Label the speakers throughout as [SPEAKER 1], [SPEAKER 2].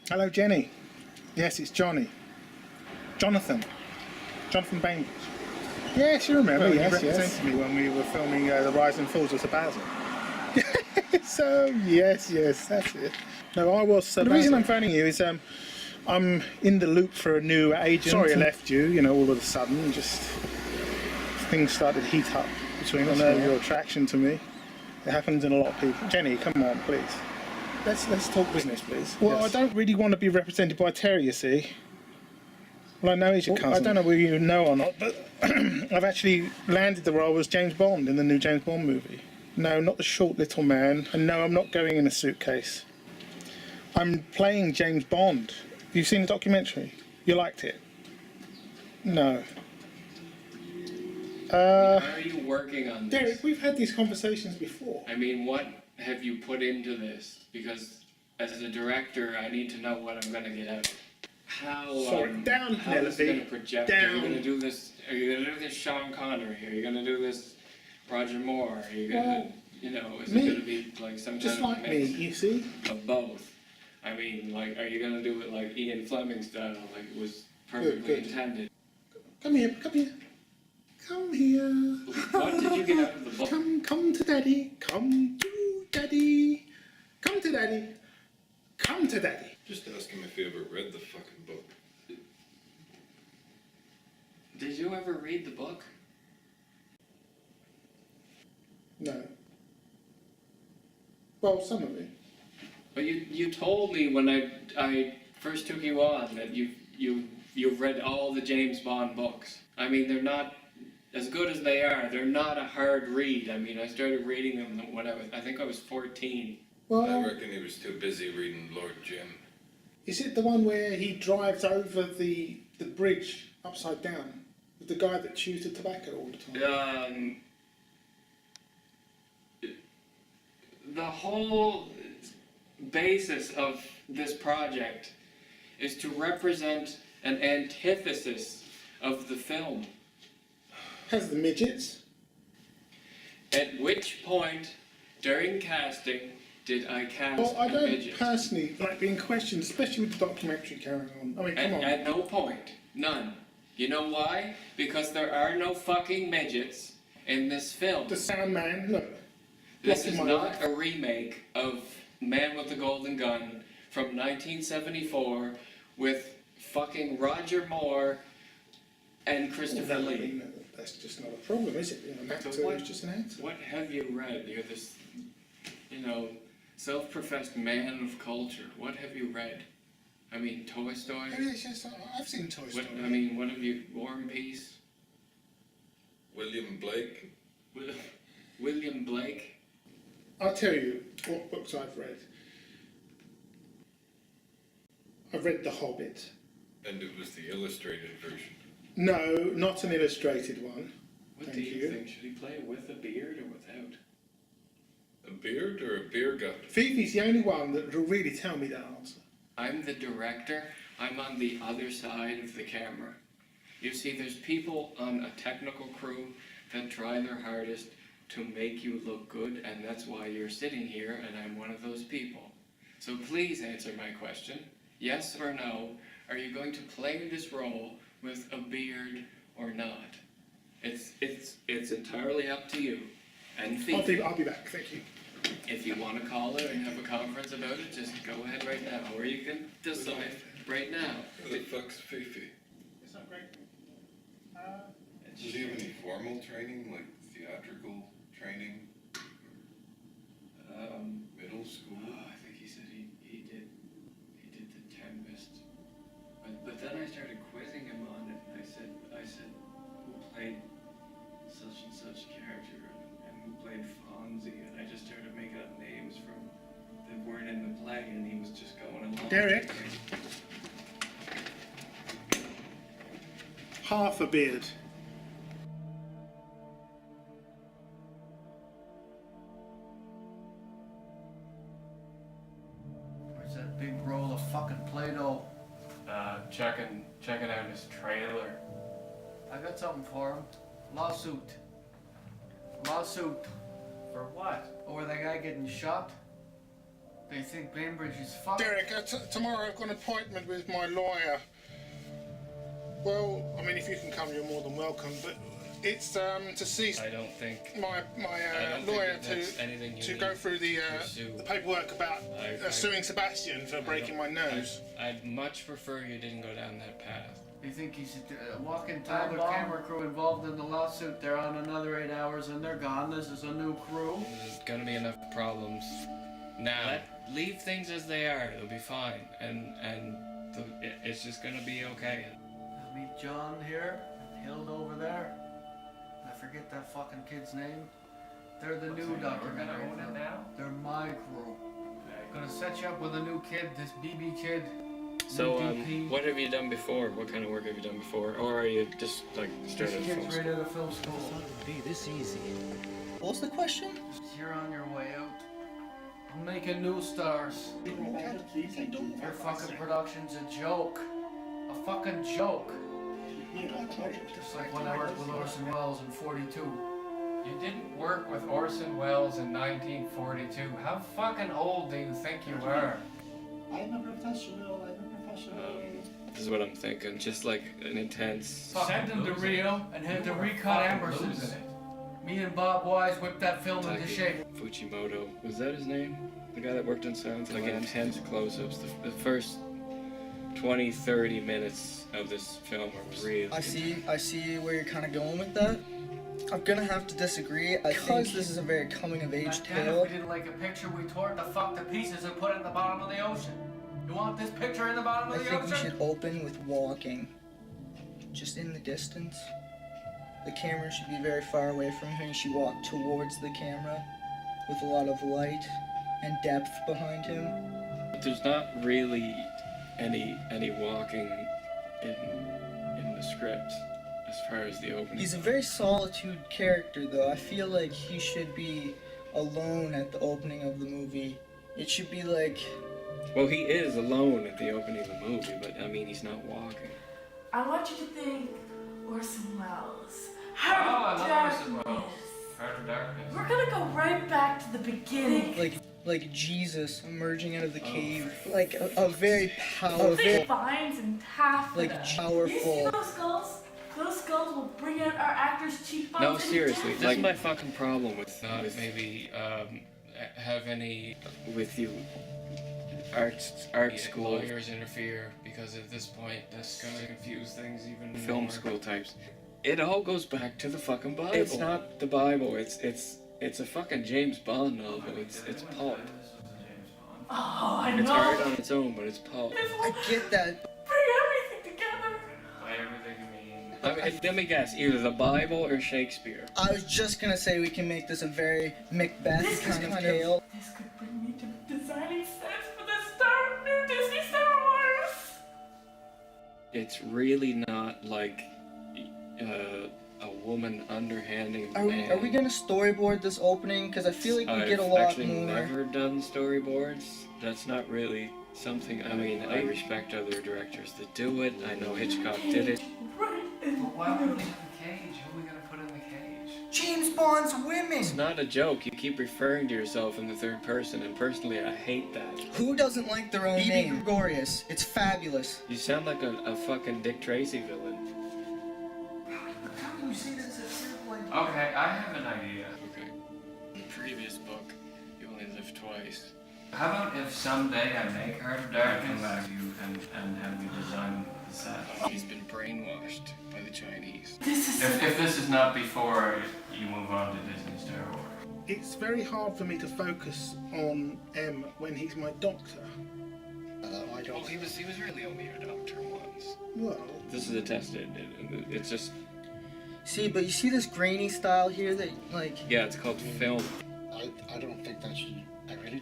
[SPEAKER 1] Hello, Jenny. Yes, it's Johnny. Jonathan Bainbridge. Yes, you remember. Well, yes, you represented me when we were filming The Rise and Falls of Sir Basil. So, yes, that's it. No, I was Sir Basil. The reason I'm phoning you is I'm in the loop for a new agent. Sorry I left you, all of a sudden. Just things started to heat up between us. I know your attraction to me. It happens in a lot of people. Jenny, come on, please. Let's talk business, please. Well, yes. I don't really want to be represented by Terry, you see. Well, I know he's your cousin. I don't know whether you know or not, but I've actually landed the role as James Bond in the new James Bond movie. No, not the short little man, and no, I'm not going in a suitcase. I'm playing James Bond. You've seen the documentary? You liked it? No.
[SPEAKER 2] How are you working on this?
[SPEAKER 1] Derek, we've had these conversations before.
[SPEAKER 2] I mean, what have you put into this? Because as a director, I need to know what I'm going to get out. How is it going to project? Down. Are you going to do this? Are you going to do this Sean Connery? Are you going to do this Roger Moore? Are you going to, is it going to be like some
[SPEAKER 1] just
[SPEAKER 2] kind of
[SPEAKER 1] like
[SPEAKER 2] mix
[SPEAKER 1] me, you see?
[SPEAKER 2] Of both? I mean, like, are you going to do it like Ian Fleming style, like it was perfectly intended?
[SPEAKER 1] Come here. Come here.
[SPEAKER 2] What did you get out of the book?
[SPEAKER 1] Come to daddy. Come to daddy. Come to daddy. Come to daddy.
[SPEAKER 3] Just ask him if he ever read the fucking book.
[SPEAKER 2] Did you ever read the book?
[SPEAKER 1] No. Well, some of it.
[SPEAKER 2] But you told me when I first took you on that you've read all the James Bond books. I mean, they're not as good as they are. They're not a hard read. I mean, I started reading them when I think I was 14.
[SPEAKER 3] Well, I reckon he was too busy reading Lord Jim.
[SPEAKER 1] Is it the one where he drives over the bridge upside down with the guy that chews the tobacco all the time?
[SPEAKER 2] The whole basis of this project is to represent an antithesis of the film.
[SPEAKER 1] Has the midgets?
[SPEAKER 2] At which point during casting did I cast
[SPEAKER 1] well, I
[SPEAKER 2] a
[SPEAKER 1] don't
[SPEAKER 2] midget?
[SPEAKER 1] Personally like being questioned, especially with the documentary carrying on. I mean, come on.
[SPEAKER 2] At no point. None. You know why? Because there are no fucking midgets in this film.
[SPEAKER 1] The Sound Man, look.
[SPEAKER 2] This is not a remake of Man with the Golden Gun from 1974 with fucking Roger Moore and Christopher Lee.
[SPEAKER 1] That's just not a problem, is it? An actor is just an actor.
[SPEAKER 2] What have you read? You're this, self-professed man of culture. What have you read? I mean, Toy Story?
[SPEAKER 1] Yes, I've seen Toy Story.
[SPEAKER 2] What have you... War and Peace?
[SPEAKER 3] William Blake?
[SPEAKER 2] William Blake?
[SPEAKER 1] I'll tell you what books I've read. I've read The Hobbit.
[SPEAKER 3] And it was the illustrated version?
[SPEAKER 1] No, not an illustrated one.
[SPEAKER 2] What do you think? Should he play it with a beard or without?
[SPEAKER 3] A beard or a beer gut?
[SPEAKER 1] Fifi's the only one that will really tell me that answer.
[SPEAKER 2] I'm the director. I'm on the other side of the camera. You see, there's people on a technical crew that try their hardest to make you look good, and that's why you're sitting here, and I'm one of those people. So please answer my question. Yes or no, are you going to play this role with a beard or not? It's entirely up to you. And
[SPEAKER 1] I'll be back, thank you.
[SPEAKER 2] If you want to call it and have a conference about it, just go ahead right now, or you can decide right now.
[SPEAKER 3] Who the fuck's Fifi?
[SPEAKER 1] It's not great.
[SPEAKER 3] Does he have any formal training, like theatrical training? Middle school?
[SPEAKER 2] I think he said he did the Tempest. But then I started quizzing him on it. I said, who played such and such character, and who played Fonzie, and I just started making up names that weren't in the play, and he was just going along.
[SPEAKER 1] Derek. Half a beard.
[SPEAKER 4] Where's that big roll of fucking Play-Doh?
[SPEAKER 2] Checking out his trailer.
[SPEAKER 4] I got something for him. Lawsuit.
[SPEAKER 2] For what?
[SPEAKER 4] Over that guy getting shot. They think Bainbridge is fucked.
[SPEAKER 1] Derek, tomorrow I've got an appointment with my lawyer. Well, I mean, if you can come, you're more than welcome. But it's to see
[SPEAKER 2] I don't think
[SPEAKER 1] my lawyer to go through the paperwork about suing Sebastian for breaking my nose.
[SPEAKER 2] I'd much prefer you didn't go down that path.
[SPEAKER 4] They think he's a walk-in time bomb. Camera crew involved in the lawsuit. They're on another 8 hours and they're gone. This is a new crew.
[SPEAKER 2] There's gonna be enough problems. Now, leave things as they are. It'll be fine, and it's just gonna be okay.
[SPEAKER 4] I meet John here, Hild over there. I forget that fucking kid's name. They're the new documentary.
[SPEAKER 2] We're gonna own it now?
[SPEAKER 4] They're my crew. Gonna set you up with a new kid, this BB kid.
[SPEAKER 2] So,
[SPEAKER 4] DP.
[SPEAKER 2] what have you done before? What kind of work have you done before? Or are you just, like,
[SPEAKER 4] This
[SPEAKER 2] started film
[SPEAKER 4] kid's right
[SPEAKER 2] school?
[SPEAKER 4] out of film school.
[SPEAKER 5] Be this easy. What was the question?
[SPEAKER 4] You're on your way out. I'm making new stars. Your fucking production's a joke. A fucking joke. Just like when I worked with Orson Welles in 42.
[SPEAKER 2] You didn't work with Orson Welles in 1942. How fucking old do you think you are?
[SPEAKER 5] I'm a professional.
[SPEAKER 2] This is what I'm thinking. Just like an intense...
[SPEAKER 4] Send him to Rio and had to recut Emerson's. Me and Bob Wise whipped that film into shape.
[SPEAKER 2] Fujimoto. Was that his name? The guy that worked on Silence? Like intense close-ups. The first 20, 30 minutes of this film are really...
[SPEAKER 6] I see where you're kind of going with that. I'm gonna have to disagree. I think this is a very coming-of-age
[SPEAKER 4] Back then, if
[SPEAKER 6] tale.
[SPEAKER 4] we didn't like a picture, we tore it the fuck to pieces and put it in the bottom of the ocean. You want this picture in the bottom
[SPEAKER 6] I
[SPEAKER 4] of the
[SPEAKER 6] think we
[SPEAKER 4] ocean?
[SPEAKER 6] should open with walking. Just in the distance. The camera should be very far away from her and she walk towards the camera with a lot of light and depth behind him.
[SPEAKER 2] There's not really any walking in the script as far as the opening.
[SPEAKER 6] He's a very solitude character though. I feel like he should be alone at the opening of the movie. It should be like...
[SPEAKER 2] Well, he is alone at the opening of the movie, but I mean, he's not walking.
[SPEAKER 7] I want you to think Orson Welles.
[SPEAKER 2] Oh,
[SPEAKER 7] Heart of Darkness.
[SPEAKER 2] Heart of Darkness.
[SPEAKER 7] We're gonna go right back to the beginning.
[SPEAKER 6] Like Jesus emerging out of the cave. Like a very powerful...
[SPEAKER 7] Big vines and taffeta.
[SPEAKER 6] Like
[SPEAKER 7] You see
[SPEAKER 6] powerful...
[SPEAKER 7] those skulls? Those skulls will bring out our actors' cheekbones.
[SPEAKER 2] No,
[SPEAKER 7] and
[SPEAKER 2] seriously,
[SPEAKER 7] depth.
[SPEAKER 2] this is my fucking problem with maybe have any with you art school lawyers interfere, because at this point that's gonna confuse things even more. Film school types. It all goes back to the fucking Bible. It's not the Bible. It's a fucking James Bond novel. It's pulp.
[SPEAKER 7] Oh, I know.
[SPEAKER 2] It's art on its own, but it's pulp.
[SPEAKER 7] This will
[SPEAKER 6] I get that.
[SPEAKER 7] bring everything together.
[SPEAKER 2] By everything you mean. Let me guess. Either the Bible or Shakespeare.
[SPEAKER 6] I was just gonna say we can make this a very Macbeth kind of tale.
[SPEAKER 7] This could bring me to designing sets for the new Disney Star Wars.
[SPEAKER 2] It's really not like a woman underhanding a man.
[SPEAKER 6] Are we gonna storyboard this opening? Because I feel like we get a
[SPEAKER 2] I've
[SPEAKER 6] lot
[SPEAKER 2] actually
[SPEAKER 6] more.
[SPEAKER 2] never done storyboards. That's not really something. I mean, I respect other directors that do it. I know Hitchcock did it.
[SPEAKER 7] Right.
[SPEAKER 4] But why would we have the cage? Who are we gonna put in the cage?
[SPEAKER 6] James Bond's women!
[SPEAKER 2] It's not a joke. You keep referring to yourself in the third person, and personally, I hate that.
[SPEAKER 6] Who doesn't like their own name? Gregorius. It's fabulous.
[SPEAKER 2] You sound like a fucking Dick Tracy villain.
[SPEAKER 6] How can you say that's a simple idea?
[SPEAKER 2] Okay, I have an idea. Okay. In the previous book, you only live twice.
[SPEAKER 8] How about if someday I make Heart of Darkness and you and have you design the set?
[SPEAKER 2] He's been brainwashed by the Chinese.
[SPEAKER 8] If this is not before you move on to Disney Star Wars.
[SPEAKER 1] It's very hard for me to focus on M when he's my doctor.
[SPEAKER 2] Well, he was really only your doctor once.
[SPEAKER 1] Well,
[SPEAKER 2] This is a test. It's just,
[SPEAKER 6] See, but you see this grainy style here that, like...
[SPEAKER 2] yeah, it's called film.
[SPEAKER 5] I don't think that should. I really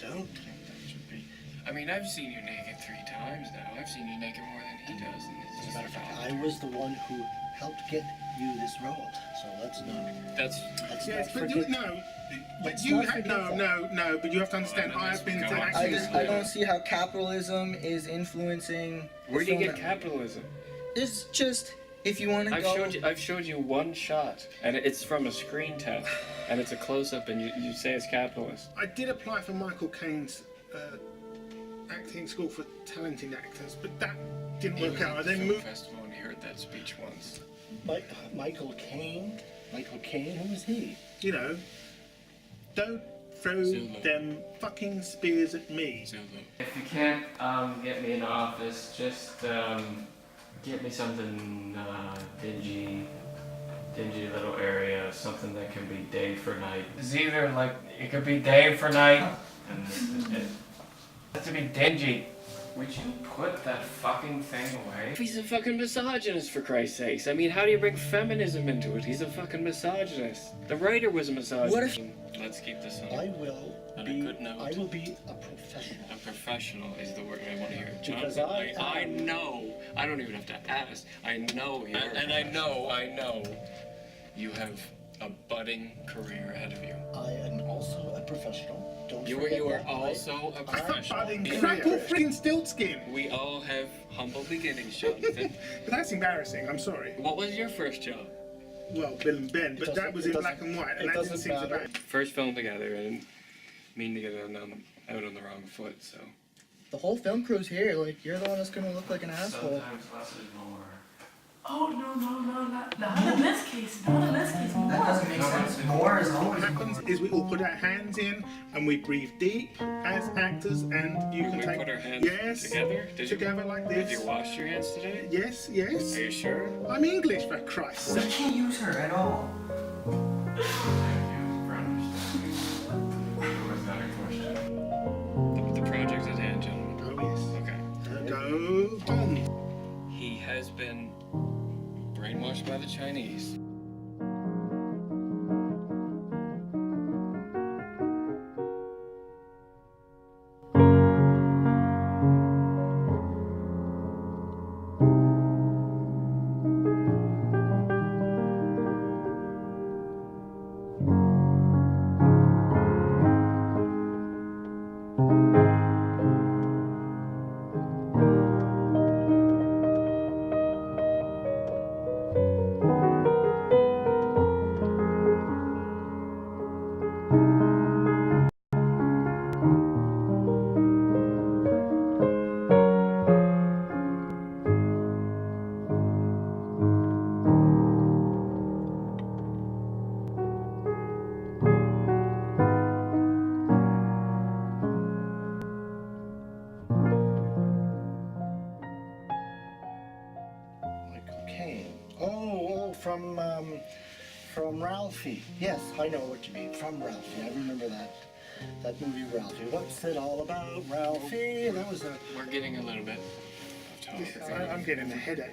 [SPEAKER 5] don't think that should be.
[SPEAKER 2] I mean, I've seen you naked 3 times now. I've seen you naked more than he does. And it's
[SPEAKER 5] As a
[SPEAKER 2] just
[SPEAKER 5] matter of fact, I was the one who helped get you this role. So let's not.
[SPEAKER 2] That's
[SPEAKER 1] yes,
[SPEAKER 5] not
[SPEAKER 1] but
[SPEAKER 5] forget.
[SPEAKER 1] but you have no. But you have to understand.
[SPEAKER 2] Well,
[SPEAKER 1] I've been to
[SPEAKER 2] go on.
[SPEAKER 1] actually.
[SPEAKER 6] I don't see how capitalism is influencing...
[SPEAKER 2] Where do you
[SPEAKER 6] the
[SPEAKER 2] get
[SPEAKER 6] film.
[SPEAKER 2] capitalism?
[SPEAKER 6] It's just... If you want to go...
[SPEAKER 2] I've showed you one shot, and it's from a screen test, and it's a close-up, and you say it's capitalist.
[SPEAKER 1] I did apply for Michael Caine's acting school for talented actors, but that didn't work out. I then moved...
[SPEAKER 2] Festival, and he heard that speech once.
[SPEAKER 5] Michael Caine? Michael Caine? Who is he?
[SPEAKER 1] You know, don't throw them fucking spears at me.
[SPEAKER 2] Zulu.
[SPEAKER 8] If you can't get me in the office, just get me something dingy little area, something that can be day for night. It's either like, it could be day for night, and it has to be dingy. Would you put that fucking thing away?
[SPEAKER 2] He's a fucking misogynist, for Christ's sakes. I mean, how do you bring feminism into it? He's a fucking misogynist. The writer was a misogynist.
[SPEAKER 6] What if...
[SPEAKER 2] Let's keep this on.
[SPEAKER 5] I will
[SPEAKER 2] On a good note.
[SPEAKER 5] I will be a professional.
[SPEAKER 2] A professional is the word I want to hear.
[SPEAKER 5] Because
[SPEAKER 2] Jonathan, I know. I don't even have to ask. I know you're and I know. You have a budding career ahead of you.
[SPEAKER 5] I am also a professional. Don't
[SPEAKER 2] You
[SPEAKER 5] forget
[SPEAKER 2] are
[SPEAKER 5] that.
[SPEAKER 2] also a professional.
[SPEAKER 1] Budding crackle freaking stiltskin.
[SPEAKER 2] We all have humble beginnings, Jonathan.
[SPEAKER 1] But that's embarrassing, I'm sorry.
[SPEAKER 2] What was your first job?
[SPEAKER 1] Well, Bill and Ben, but that was in black and white, and
[SPEAKER 5] it
[SPEAKER 1] that didn't
[SPEAKER 5] doesn't
[SPEAKER 1] seem so
[SPEAKER 5] matter.
[SPEAKER 1] bad.
[SPEAKER 2] First film together, and mean to get out on the wrong foot, so.
[SPEAKER 6] The whole film crew's here. Like, you're the one that's gonna look like an asshole.
[SPEAKER 8] Sometimes less is more.
[SPEAKER 7] Oh, no, not in this case. Not in this case. More.
[SPEAKER 6] That doesn't make sense. More is
[SPEAKER 1] What
[SPEAKER 6] always
[SPEAKER 1] happens
[SPEAKER 6] more.
[SPEAKER 1] is we all put our hands in and we breathe deep as actors, and you can
[SPEAKER 2] We
[SPEAKER 1] take
[SPEAKER 2] put our hands together?
[SPEAKER 1] together like this.
[SPEAKER 2] Did you wash your hands today?
[SPEAKER 1] Yes.
[SPEAKER 2] Are you sure?
[SPEAKER 1] I'm English, for Christ's
[SPEAKER 6] We
[SPEAKER 1] sake.
[SPEAKER 6] can't use her at all.
[SPEAKER 8] Thank you for understanding. Was that a question?
[SPEAKER 2] The project at hand, gentlemen.
[SPEAKER 1] Oh yes.
[SPEAKER 2] Okay.
[SPEAKER 1] Go on.
[SPEAKER 2] He has been brainwashed by the Chinese.
[SPEAKER 5] Michael Caine. Oh, from Ralphie. Yes, I know what you mean. From Ralphie. I remember that movie Ralphie. What's it all about, Ralphie? That was a...
[SPEAKER 2] We're getting a little bit off topic.
[SPEAKER 1] I'm getting a headache.